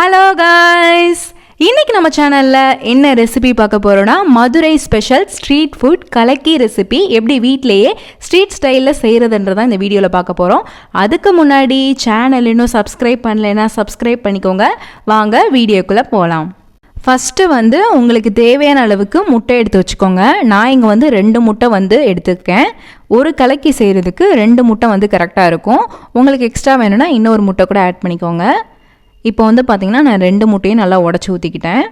Hello guys, இன்றைக்கி நம்ம சேனலில் என்ன ரெசிபி பார்க்க போகிறோன்னா மதுரை ஸ்பெஷல் ஸ்ட்ரீட் ஃபுட் கலக்கி ரெசிபி எப்படி வீட்டிலையே ஸ்ட்ரீட் ஸ்டைலில் செய்கிறதுன்றதான் இந்த வீடியோவில் பார்க்க போகிறோம். அதுக்கு முன்னாடி சேனல் இன்னும் சப்ஸ்கிரைப் பண்ணலைன்னா சப்ஸ்கிரைப் பண்ணிக்கோங்க. வாங்க வீடியோக்குள்ளே போகலாம். ஃபஸ்ட்டு உங்களுக்கு தேவையான அளவுக்கு முட்டை எடுத்து வச்சுக்கோங்க. நான் இங்கே 2 முட்டை எடுத்துருக்கேன். ஒரு கலக்கி செய்கிறதுக்கு 2 முட்டை கரெக்டாக இருக்கும். உங்களுக்கு எக்ஸ்ட்ரா வேணும்னா இன்னொரு முட்டை கூட ஆட் பண்ணிக்கோங்க. இப்போ பார்த்திங்கன்னா நான் 2 முட்டையும் நல்லா உடச்சி ஊற்றிக்கிட்டேன்.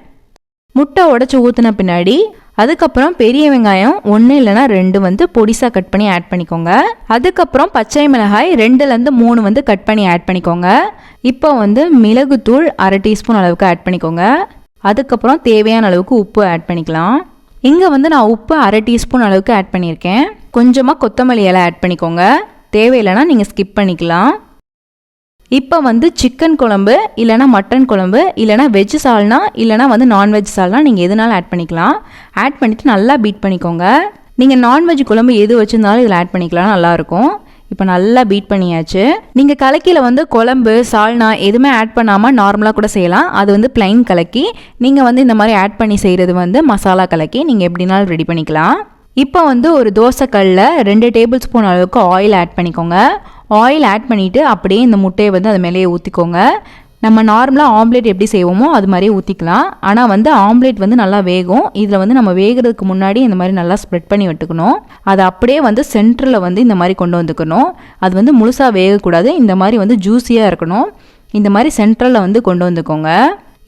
முட்டை உடச்சி ஊற்றின பின்னாடி அதுக்கப்புறம் பெரிய வெங்காயம் 1 இல்லைனா 2 பொடிசாக கட் பண்ணி ஆட் பண்ணிக்கோங்க. அதுக்கப்புறம் பச்சை மிளகாய் 2லேருந்து 3 கட் பண்ணி ஆட் பண்ணிக்கோங்க. இப்போ மிளகுத்தூள் 1/2 டீஸ்பூன் அளவுக்கு ஆட் பண்ணிக்கோங்க. அதுக்கப்புறம் தேவையான அளவுக்கு உப்பு ஆட் பண்ணிக்கலாம். இங்கே நான் உப்பு 1/2 டீஸ்பூன் அளவுக்கு ஆட் பண்ணியிருக்கேன். கொஞ்சமாக கொத்தமல்லி இலை ஆட் பண்ணிக்கோங்க. தேவையில்லைன்னா நீங்கள் ஸ்கிப் பண்ணிக்கலாம். இப்போ சிக்கன் குழம்பு இல்லைனா மட்டன் குழம்பு இல்லைனா வெஜ் சால்னா இல்லைனா நான்வெஜ் சால்னா நீங்கள் எதுனாலும் ஆட் பண்ணிக்கலாம். ஆட் பண்ணிவிட்டு நல்லா பீட் பண்ணிக்கோங்க. நீங்கள் நான்வெஜ் குழம்பு எது வச்சுருந்தாலும் இதில் ஆட் பண்ணிக்கலாம், நல்லாயிருக்கும். இப்போ நல்லா பீட் பண்ணியாச்சு. நீங்கள் கலக்கியில் குழம்பு சால்னா எதுவுமே ஆட் பண்ணாமல் நார்மலாக கூட செய்யலாம். அது பிளைன் கலக்கி. நீங்கள் இந்த மாதிரி ஆட் பண்ணி செய்கிறது மசாலா கலக்கி. நீங்கள் எப்படினாலும் ரெடி பண்ணிக்கலாம். இப்போ ஒரு தோசைக்கல்லில் 2 டேபிள் ஸ்பூன் அளவுக்கு ஆயில் ஆட் பண்ணிக்கோங்க. ஆயில் ஆட் பண்ணிவிட்டு அப்படியே இந்த முட்டையை அது மேலேயே ஊற்றிக்கோங்க. நம்ம நார்மலாக ஆம்லேட் எப்படி செய்வோமோ அது மாதிரியே ஊற்றிக்கலாம். ஆனால் ஆம்லேட் நல்லா வேகும். இதில் நம்ம வேகிறதுக்கு முன்னாடி இந்த மாதிரி நல்லா ஸ்ப்ரெட் பண்ணி விட்டுக்கணும். அதை அப்படியே சென்டரில் இந்த மாதிரி கொண்டு வந்துக்கணும். அது முழுசாக வேகக்கூடாது. இந்த மாதிரி ஜூஸியாக இருக்கணும். இந்த மாதிரி சென்டரில் கொண்டு வந்துக்கோங்க.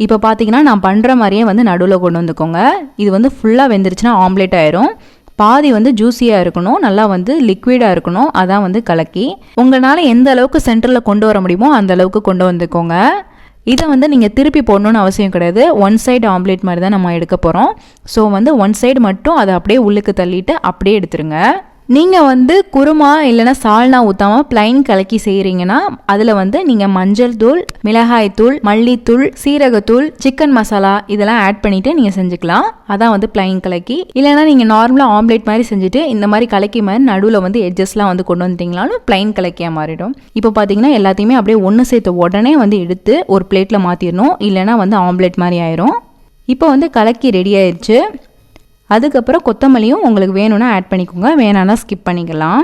இப்போ பார்த்தீங்கன்னா நான் பண்ணுற மாதிரியே நடுவில் கொண்டு வந்துக்கோங்க. இது ஃபுல்லாக வெந்துருச்சுன்னா ஆம்லேட் ஆயிரும். பாதி ஜூஸியாக இருக்கணும், நல்லா லிக்விடாக இருக்கணும். அதான் கலக்கி. உங்களால் எந்த அளவுக்கு சென்டரில் கொண்டு வர முடியுமோ அந்த அளவுக்கு கொண்டு வந்துக்கோங்க. இதை நீங்கள் திருப்பி போடணுன்னு அவசியம் கிடையாது. 1 சைடு ஆம்லேட் மாதிரி தான் நம்ம எடுக்க போகிறோம். ஸோ 1 சைடு மட்டும் அதை அப்படியே உள்ளுக்கு தள்ளிட்டு அப்படியே எடுத்துருங்க. நீங்கள் குருமா இல்லைனா சால்னா ஊற்றாமல் பிளைன் கலக்கி செய்கிறீங்கன்னா அதில் நீங்கள் மஞ்சள் தூள், மிளகாய் தூள், மல்லித்தூள், சீரகத்தூள், சிக்கன் மசாலா இதெல்லாம் ஆட் பண்ணிவிட்டு நீங்கள் செஞ்சுக்கலாம். அதான் பிளைன் கலக்கி. இல்லைனா நீங்கள் நார்மலாக ஆம்லேட் மாதிரி செஞ்சுட்டு இந்த மாதிரி கலக்கி மாதிரி நடுவில் எட்ஜஸ்லாம் கொண்டு வந்துட்டிங்களாலும் பிளைன் கலக்கியாக மாறிடும். இப்போ பார்த்தீங்கன்னா எல்லாத்தையுமே அப்படியே ஒன்று சேர்த்து உடனே எடுத்து ஒரு பிளேட்டில் மாற்றிடணும். இல்லைனா ஆம்லேட் மாதிரி ஆயிரும். இப்போ கலக்கி ரெடி ஆயிடுச்சு. அதுக்கப்புறம் கொத்தமல்லியும் உங்களுக்கு வேணும்னா ஆட் பண்ணிக்கோங்க, வேணான்னா ஸ்கிப் பண்ணிக்கலாம்.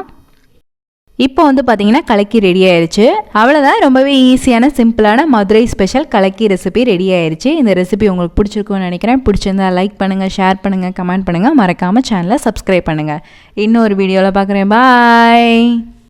இப்போ பார்த்தீங்கன்னா கலக்கி ரெடி ஆயிடுச்சு. அவ்வளோதான், ரொம்பவே ஈஸியான சிம்பிளான மதுரை ஸ்பெஷல் கலக்கி ரெசிபி ரெடி ஆயிடுச்சு. இந்த ரெசிபி உங்களுக்கு பிடிச்சிருக்குன்னு நினைக்கிறேன். பிடிச்சிருந்தா லைக் பண்ணுங்கள், ஷேர் பண்ணுங்கள், கமெண்ட் பண்ணுங்கள். மறக்காமல் சேனலை சப்ஸ்கிரைப் பண்ணுங்கள். இன்னொரு வீடியோவில் பார்க்குறேன். பாய்.